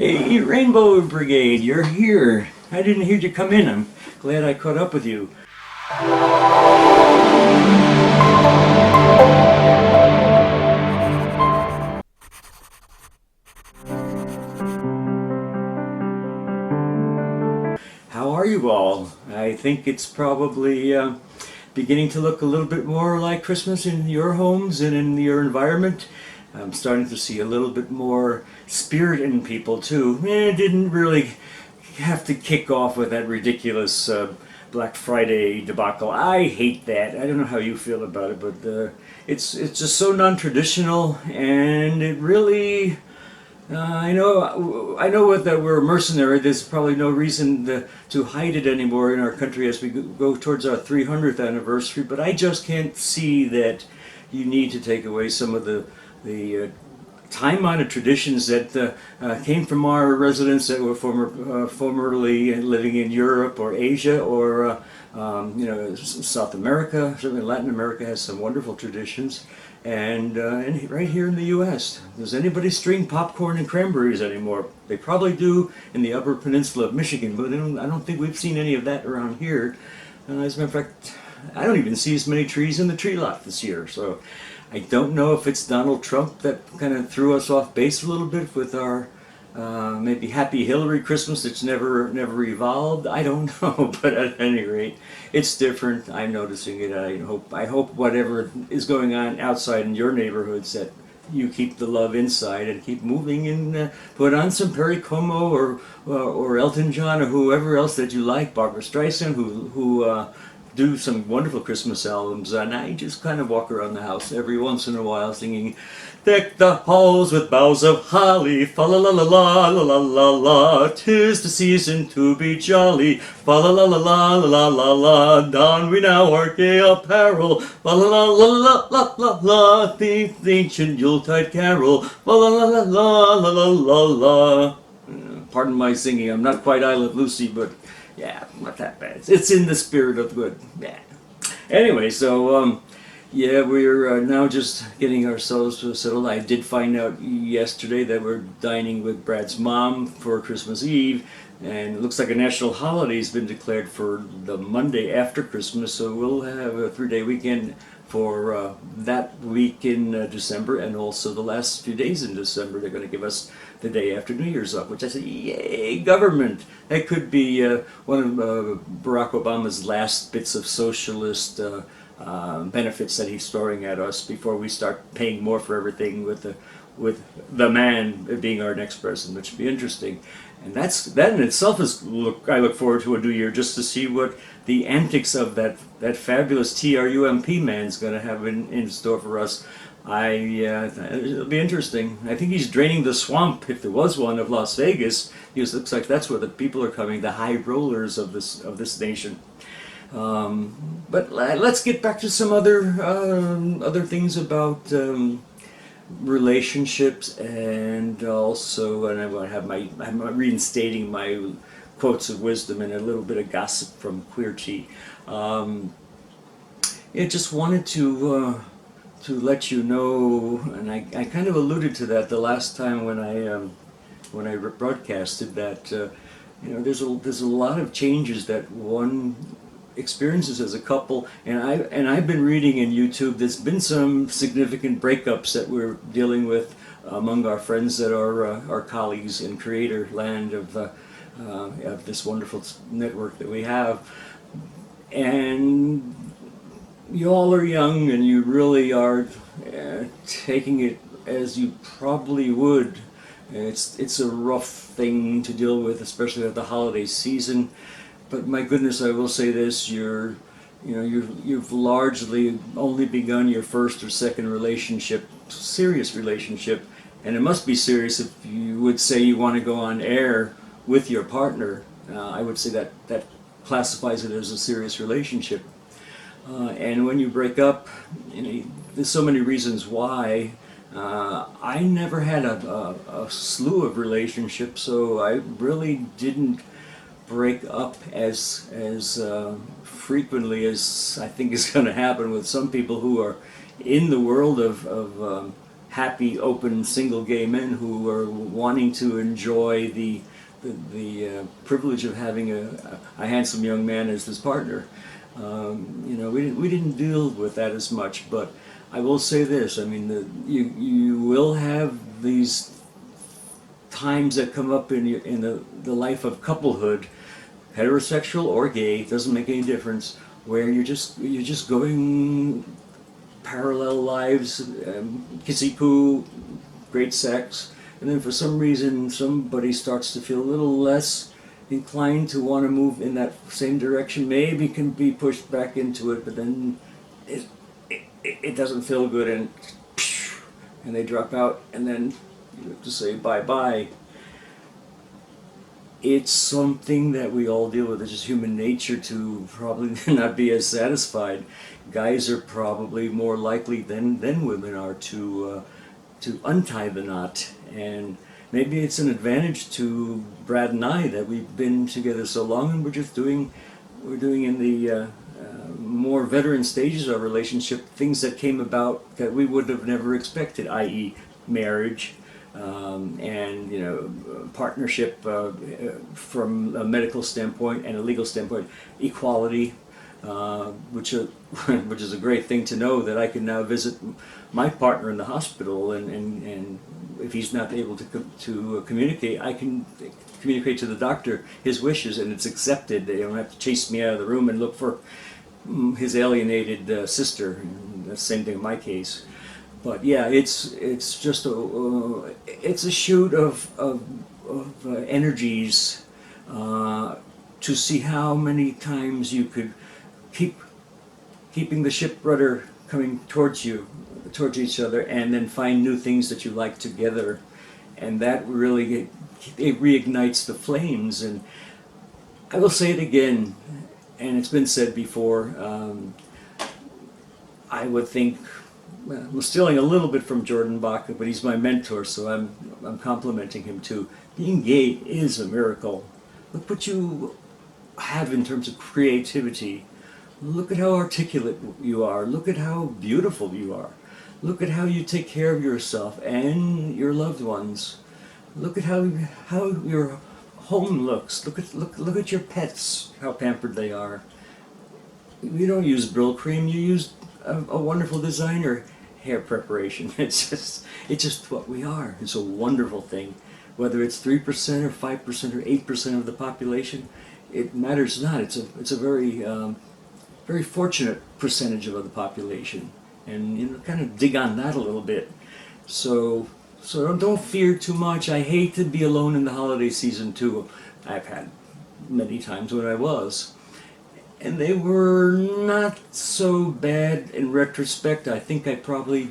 Hey, Rainbow Brigade, you're here. I didn't hear you come in. I'm glad I caught up with you. How are you all? I think it's probably beginning to look a little bit more like Christmas in your homes and in your environment. I'm starting to see a little bit more spirit in people too. It didn't really have to kick off with that ridiculous Black Friday debacle. I hate that. I don't know how you feel about it, but it's just so non-traditional, and it really. I know that we're a mercenary. There's probably no reason to hide it anymore in our country as we go towards our 300th anniversary. But I just can't see that you need to take away some of the time-honored traditions that came from our residents that were formerly living in Europe or Asia or South America. Certainly Latin America has some wonderful traditions. And right here in the U.S., does anybody string popcorn and cranberries anymore? They probably do in the Upper Peninsula of Michigan, but I don't think we've seen any of that around here. As a matter of fact, I don't even see as many trees in the tree lot this year. So I don't know if it's Donald Trump that kind of threw us off base a little bit with our maybe Happy Hillary Christmas that's never evolved. I don't know, but at any rate, it's different. I'm noticing it. I hope whatever is going on outside in your neighborhoods that you keep the love inside and keep moving and put on some Perry Como or Elton John or whoever else that you like, Barbara Streisand, who do some wonderful Christmas albums, and I just kind of walk around the house every once in a while singing, "Deck the halls with boughs of holly, fa la la la la la la la la, 'tis the season to be jolly, fa la la la la la la la, don we now our gay apparel, fa la la la la la la la, the ancient Yuletide carol, fa la la la la la la la la." Pardon my singing, I'm not quite I Love Lucy, but yeah, not that bad. It's in the spirit of good. Yeah. Anyway, so yeah, we're now just getting ourselves settled. I did find out yesterday that we're dining with Brad's mom for Christmas Eve, and it looks like a national holiday has been declared for the Monday after Christmas, so we'll have a 3-day weekend for that week in December, and also the last few days in December. They're going to give us the day after New Year's off, which I said, yay, government! That could be one of Barack Obama's last bits of socialist benefits that he's throwing at us before we start paying more for everything with the man being our next president, which would be interesting. And that in itself is I look forward to a new year just to see what the antics of that fabulous Trump man's going to have in store for us. It'll be interesting. I think he's draining the swamp, if there was one, of Las Vegas. Because it looks like that's where the people are coming, the high rollers of this nation. But let's get back to some other things about relationships, and also, and I'm reinstating my quotes of wisdom and a little bit of gossip from Queer Tea. Just wanted to let you know, and I kind of alluded to that the last time when I broadcasted that there's a lot of changes that one experiences as a couple, and I've been reading in YouTube. There's been some significant breakups that we're dealing with among our friends that are our colleagues in creator land of this wonderful network that we have, and you all are young and you really are taking it as you probably would. It's a rough thing to deal with, especially at the holiday season. But my goodness, I will say this: you've largely only begun your first or second serious relationship, and it must be serious if you would say you want to go on air with your partner. I would say that classifies it as a serious relationship. And when you break up, there's so many reasons why. I never had a slew of relationships, so I really didn't break up as frequently as I think is going to happen with some people who are in the world of happy, open, single gay men who are wanting to enjoy the privilege of having a handsome young man as his partner. You know, we didn't deal with that as much, but I will say this: I mean, you will have these times that come up in the life of couplehood, heterosexual or gay, it doesn't make any difference, where you're just going parallel lives, kissy poo, great sex, and then for some reason somebody starts to feel a little less inclined to want to move in that same direction, maybe can be pushed back into it, but then it doesn't feel good, and they drop out, and then you have to say bye-bye. It's something that we all deal with. It's just human nature to probably not be as satisfied. Guys are probably more likely than women are to untie the knot, and maybe it's an advantage to Brad and I that we've been together so long, and we're doing in the more veteran stages of our relationship things that came about that we would have never expected, i.e., marriage. And you know, partnership from a medical standpoint and a legal standpoint, equality, which is a great thing to know, that I can now visit my partner in the hospital, and if he's not able to communicate, I can communicate to the doctor his wishes, and it's accepted. They don't have to chase me out of the room and look for his alienated sister. And that's the same thing in my case. But yeah, it's just it's a shoot of energies to see how many times you could keeping the ship rudder coming towards each other, and then find new things that you like together, and that really it reignites the flames. And I will say it again, and it's been said before. I would think. Well, I'm stealing a little bit from Jordan Bach, but he's my mentor, so I'm complimenting him too. Being gay is a miracle. Look what you have in terms of creativity. Look at how articulate you are. Look at how beautiful you are. Look at how you take care of yourself and your loved ones. Look at how your home looks. Look at your pets, how pampered they are. You don't use Brill cream. You use a wonderful designer hair preparation. It's just what we are. It's a wonderful thing. Whether it's 3% or 5% or 8% of the population, it matters not. It's a very very fortunate percentage of the population, and you know, kind of dig on that a little bit. So don't fear too much. I hate to be alone in the holiday season too. I've had many times when I was. And they were not so bad in retrospect. I think I probably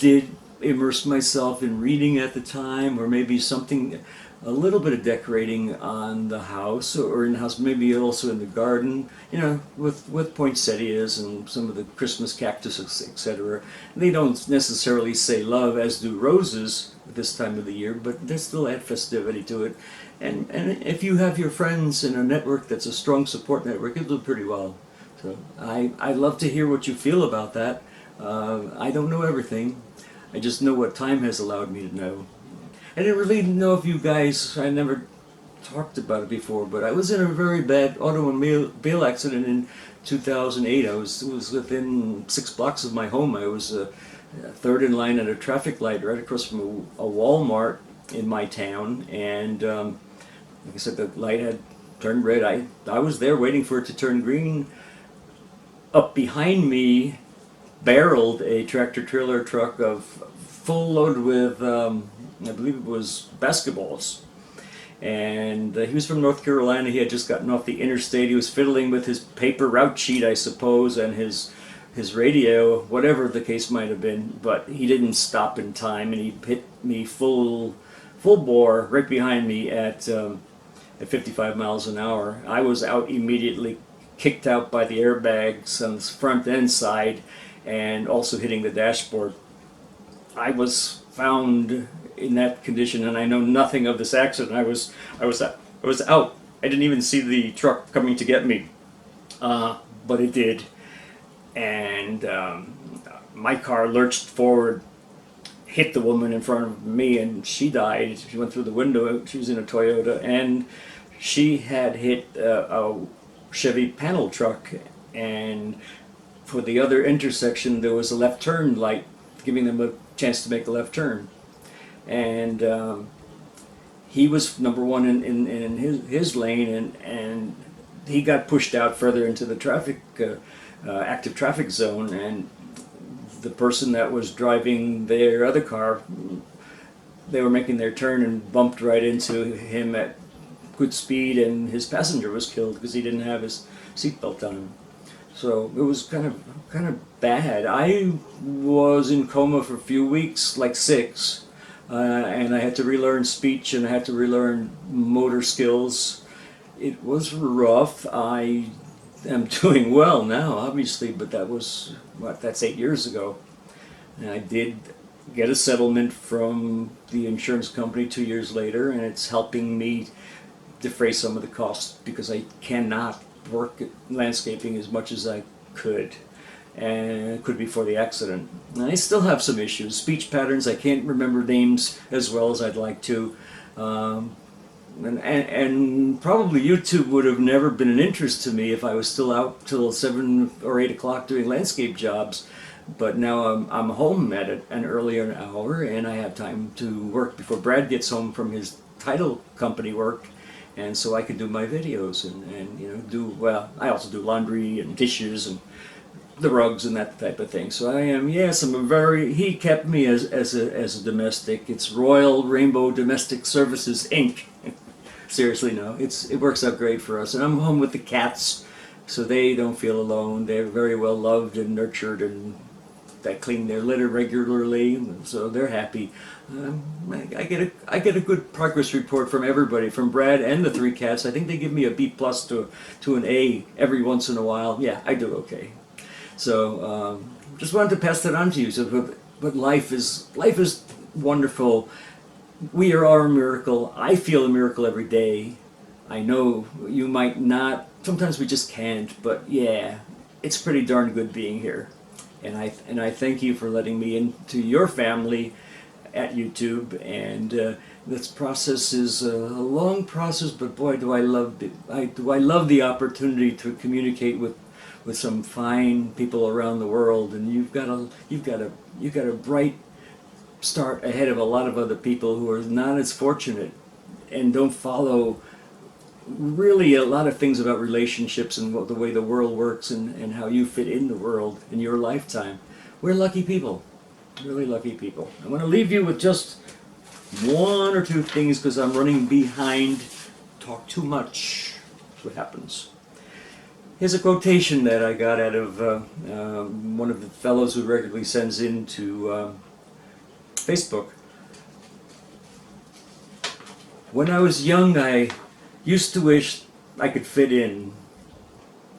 did immerse myself in reading at the time, or maybe something, a little bit of decorating on the house, or in the house, maybe also in the garden, you know, with poinsettias and some of the Christmas cactuses, etc. They don't necessarily say love, as do roses at this time of the year, but they still add festivity to it. And if you have your friends in a network that's a strong support network, it'll do pretty well. So I love to hear what you feel about that. I don't know everything. I just know what time has allowed me to know. I didn't really know if you guys, I never talked about it before, but I was in a very bad automobile accident in 2008. It was within 6 blocks of my home. I was third in line at a traffic light right across from a Walmart in my town, and like I said, the light had turned red. I was there waiting for it to turn green. Up behind me barreled a tractor-trailer truck of full load with, I believe it was basketballs. And he was from North Carolina. He had just gotten off the interstate. He was fiddling with his paper route sheet, I suppose, and his radio, whatever the case might have been. But he didn't stop in time, and he hit me full bore right behind me at 55 miles an hour. I was out immediately, kicked out by the airbags on the front and side, and also hitting the dashboard. I was found in that condition, and I know nothing of this accident. I was out. I didn't even see the truck coming to get me, but it did, and my car lurched forward, hit the woman in front of me, and she died. She went through the window. She was in a Toyota, and she had hit a Chevy panel truck, and for the other intersection there was a left turn light giving them a chance to make the left turn, and he was number one in his lane, and he got pushed out further into the traffic active traffic zone, and the person that was driving their other car, they were making their turn and bumped right into him at good speed, and his passenger was killed because he didn't have his seatbelt on. So it was kind of bad. I was in coma for a few weeks, like 6, and I had to relearn speech, and I had to relearn motor skills. It was rough. I am doing well now, obviously, but that was, that's 8 years ago. And I did get a settlement from the insurance company 2 years later, and it's helping me defray some of the costs because I cannot work at landscaping as much as I could, and it could be for the accident. And I still have some issues, speech patterns. I can't remember names as well as I'd like to, and probably YouTube would have never been an interest to me if I was still out till 7 or 8 o'clock doing landscape jobs. But now I'm home at an earlier hour, and I have time to work before Brad gets home from his title company work, and so I can do my videos and you know, well, I also do laundry and dishes and the rugs and that type of thing. So I am, yes, he kept me as a domestic. It's Royal Rainbow Domestic Services Inc. Seriously, no, it works out great for us, and I'm home with the cats, so they don't feel alone. They're very well loved and nurtured, and I clean their litter regularly, so they're happy. I get a good progress report from everybody, from Brad and the 3 cats. I think they give me a B+ to an A every once in a while. Yeah, I do okay. So just wanted to pass that on to you. So, but life is wonderful. We are a miracle. I feel a miracle every day. I know you might not. Sometimes we just can't. But yeah, it's pretty darn good being here. And I thank you for letting me into your family at YouTube. And this process is a long process, but boy, do I love it. I love the opportunity to communicate with some fine people around the world. And you've got a bright start ahead of a lot of other people who are not as fortunate and don't follow really a lot of things about relationships and the way the world works and how you fit in the world in your lifetime. We're lucky people, really lucky people. I want to leave you with just 1 or 2 things because I'm running behind. Talk too much, that's what happens. Here's a quotation that I got out of one of the fellows who regularly sends in to Facebook. When I was young, I used to wish I could fit in.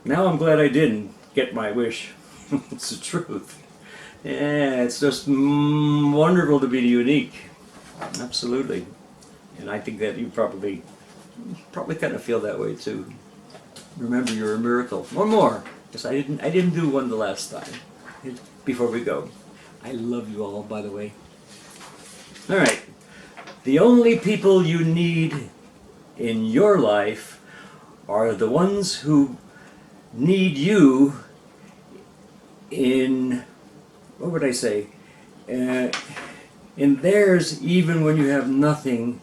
Now I'm glad I didn't get my wish. It's the truth. Yeah, it's just wonderful to be unique. Absolutely. And I think that you probably kind of feel that way too. Remember, you're a miracle. One more, because I didn't do one the last time. Before we go, I love you all, by the way. All right. The only people you need in your life are the ones who need you in, what would I say, in theirs, even when you have nothing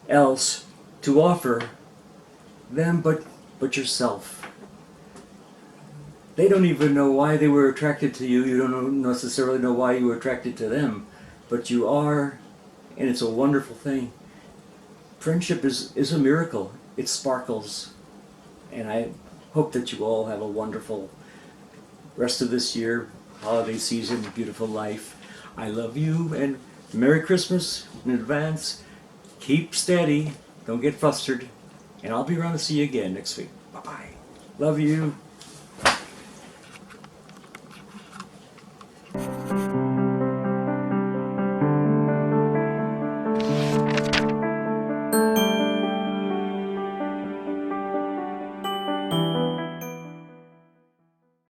else to offer them but yourself. They don't even know why they were attracted to you. You don't necessarily know why you were attracted to them, but you are, and it's a wonderful thing. Friendship is a miracle. It sparkles. And I hope that you all have a wonderful rest of this year, holiday season, beautiful life. I love you, and Merry Christmas in advance. Keep steady. Don't get flustered. And I'll be around to see you again next week. Bye-bye. Love you.